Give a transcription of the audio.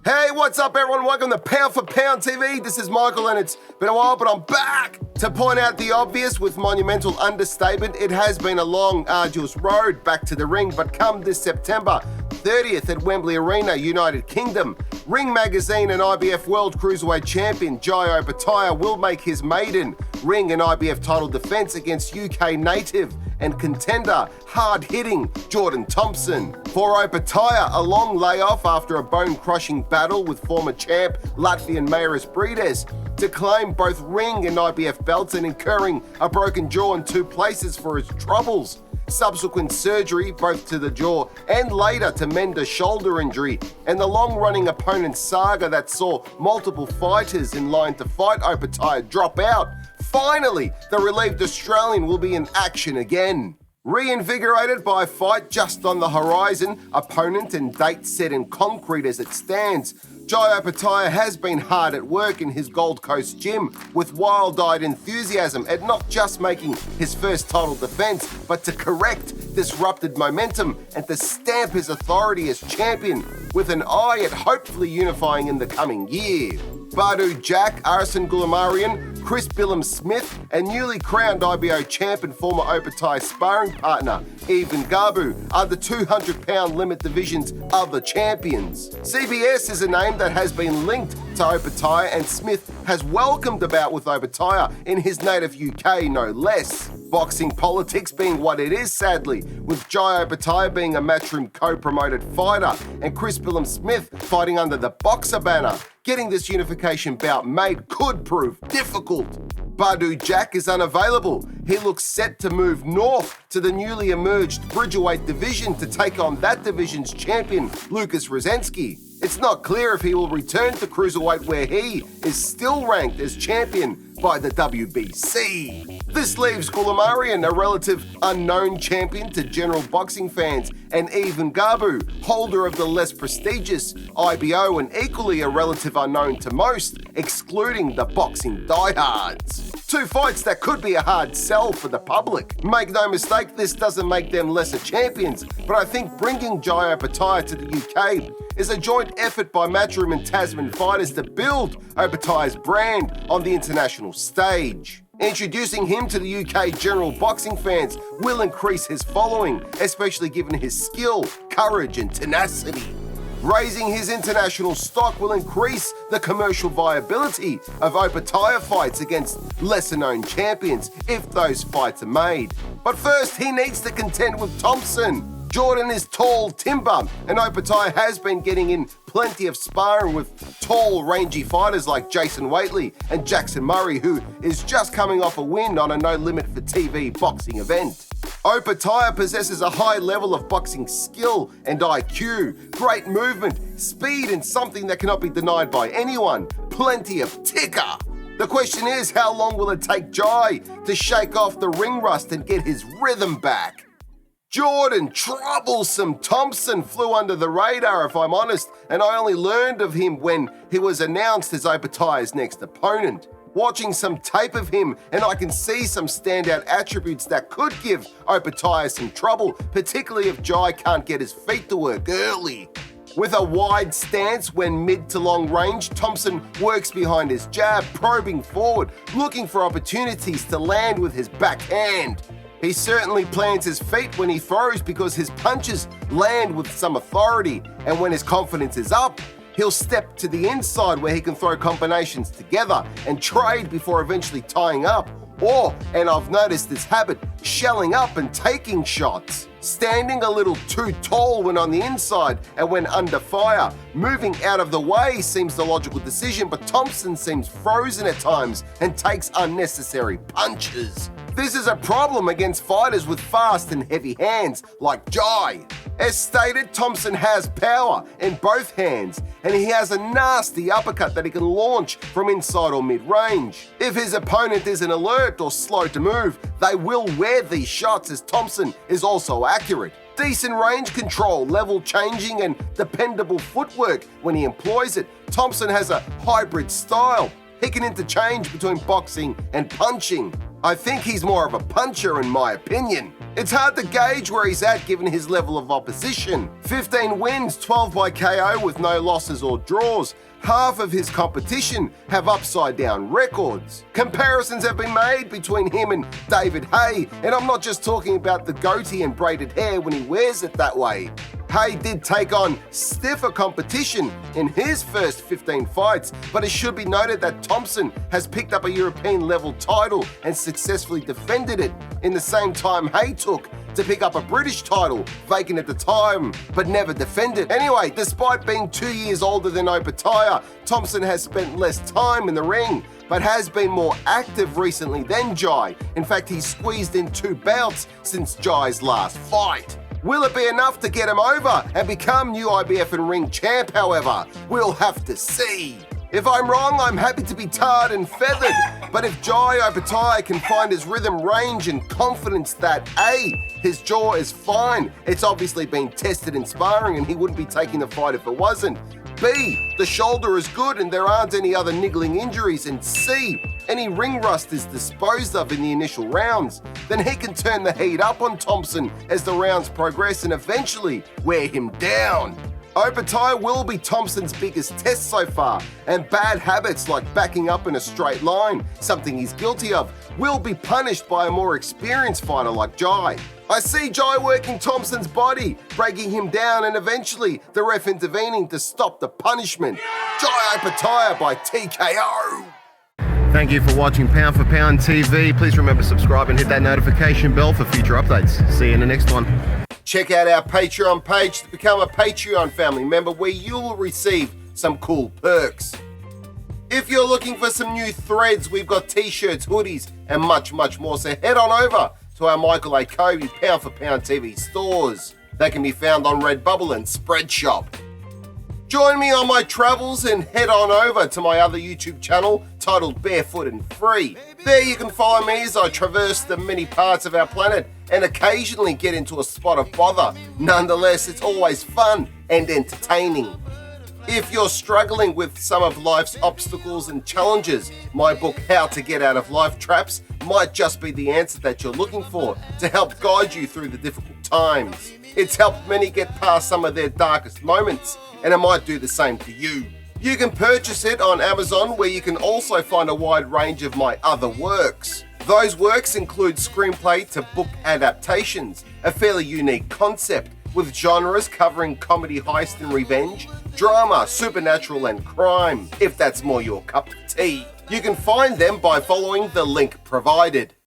Hey, what's up, everyone? Welcome to Pound for Pound TV. This is Michael, and it's been a while, but I'm back to point out the obvious with monumental understatement. It has been a long, arduous road back to the ring, but come this September 30th at Wembley Arena, United Kingdom, Ring Magazine and IBF World Cruiserweight Champion Jai Opetaia will make his maiden ring and IBF title defense against UK native and contender, hard-hitting Jordan Thompson. For Opetaia, a long layoff after a bone-crushing battle with former champ Latvian Mairis Briedis to claim both ring and IBF belts and incurring a broken jaw in two places for his troubles. Subsequent surgery, both to the jaw and later to mend a shoulder injury, and the long-running opponent saga that saw multiple fighters in line to fight Opetaia drop out. Finally, the relieved Australian will be in action again. Reinvigorated by a fight just on the horizon, opponent and date set in concrete as it stands, Jai Opetaia has been hard at work in his Gold Coast gym with wild-eyed enthusiasm at not just making his first title defense, but to correct disrupted momentum and to stamp his authority as champion with an eye at hopefully unifying in the coming year. Badou Jack, Arsen Goulamirian, Chris Billam-Smith, and newly crowned IBO champ and former Opetaia sparring partner, Ivan Garbu, are the 200-pound limit division's other champions. CBS is a name that has been linked to Opetaia, and Smith has welcomed a bout with Opetaia in his native UK, no less. Boxing politics being what it is, sadly, with Jai Opetaia being a Matchroom co-promoted fighter and Chris Billam-Smith fighting under the Boxer banner. Getting this unification bout made could prove difficult. Badou Jack is unavailable. He looks set to move north to the newly emerged Bridgerweight division to take on that division's champion, Lucas Rozensky. It's not clear if he will return to Cruiserweight, where he is still ranked as champion by the WBC. This leaves Goulamirian, a relative unknown champion to general boxing fans, and Ivan Garbu, holder of the less prestigious IBO and equally a relative unknown to most, excluding the boxing diehards. Two fights that could be a hard sell for the public. Make no mistake, this doesn't make them lesser champions, but I think bringing Jai Opetaia to the UK is a joint effort by Matchroom and Tasman fighters to build Opetaia's brand on the international stage. Introducing him to the UK general boxing fans will increase his following, especially given his skill, courage and tenacity. Raising his international stock will increase the commercial viability of Opetaia fights against lesser-known champions, if those fights are made. But first, he needs to contend with Thompson. Jordan is tall timber, and Opetaia has been getting in plenty of sparring with tall, rangy fighters like Jason Waitley and Jackson Murray, who is just coming off a win on a No Limit for TV boxing event. Opetaia possesses a high level of boxing skill and IQ, great movement, speed, and something that cannot be denied by anyone, plenty of ticker. The question is, how long will it take Jai to shake off the ring rust and get his rhythm back? Jordan Troublesome Thompson flew under the radar, if I'm honest, and I only learned of him when he was announced as Opetaia's next opponent. Watching some tape of him, and I can see some standout attributes that could give Opetaia some trouble, particularly if Jai can't get his feet to work early. With a wide stance when mid to long range, Thompson works behind his jab, probing forward, looking for opportunities to land with his backhand. He certainly plants his feet when he throws because his punches land with some authority, and when his confidence is up, he'll step to the inside where he can throw combinations together and trade before eventually tying up, or, and I've noticed this habit, shelling up and taking shots. Standing a little too tall when on the inside and when under fire. Moving out of the way seems the logical decision, but Thompson seems frozen at times and takes unnecessary punches. This is a problem against fighters with fast and heavy hands like Jai. As stated, Thompson has power in both hands, and he has a nasty uppercut that he can launch from inside or mid-range. If his opponent isn't alert or slow to move, they will wear these shots, as Thompson is also accurate. Decent range control, level changing, and dependable footwork when he employs it. Thompson has a hybrid style. He can interchange between boxing and punching. I think he's more of a puncher in my opinion. It's hard to gauge where he's at given his level of opposition. 15 wins, 12 by KO with no losses or draws. Half of his competition have upside-down records. Comparisons have been made between him and David Haye, and I'm not just talking about the goatee and braided hair when he wears it that way. Haye did take on stiffer competition in his first 15 fights, but it should be noted that Thompson has picked up a European-level title and successfully defended it in the same time Haye took to pick up a British title, vacant at the time, but never defended. Anyway, despite being 2 years older than Opetaia, Thompson has spent less time in the ring, but has been more active recently than Jai. In fact, he's squeezed in 2 bouts since Jai's last fight. Will it be enough to get him over and become new IBF and ring champ, however? We'll have to see. If I'm wrong, I'm happy to be tarred and feathered, but if Jai Opetaia can find his rhythm, range and confidence that A, his jaw is fine, it's obviously been tested in sparring and he wouldn't be taking the fight if it wasn't. B, the shoulder is good and there aren't any other niggling injuries, and C, any ring rust is disposed of in the initial rounds, then he can turn the heat up on Thompson as the rounds progress and eventually wear him down. Opetaia will be Thompson's biggest test so far, and bad habits like backing up in a straight line, something he's guilty of, will be punished by a more experienced fighter like Jai. I see Jai working Thompson's body, breaking him down, and eventually the ref intervening to stop the punishment. Jai Opetaia by TKO. Thank you for watching Pound for Pound TV. Please remember to subscribe and hit that notification bell for future updates. See you in the next one. Check out our Patreon page to become a Patreon family member where you'll receive some cool perks. If you're looking for some new threads, we've got t-shirts, hoodies, and much, much more. So head on over to our Michael A. Kobe Pound for Pound TV stores. They can be found on Redbubble and Spreadshop. Join me on my travels and head on over to my other YouTube channel titled Barefoot and Free. There you can follow me as I traverse the many parts of our planet and occasionally get into a spot of bother. Nonetheless, it's always fun and entertaining. If you're struggling with some of life's obstacles and challenges, my book How to Get Out of Life Traps might just be the answer that you're looking for to help guide you through the difficult times. It's helped many get past some of their darkest moments, and it might do the same to you. You can purchase it on Amazon, where you can also find a wide range of my other works. Those works include screenplay to book adaptations, a fairly unique concept, with genres covering comedy, heist and revenge, drama, supernatural and crime, if that's more your cup of tea. You can find them by following the link provided.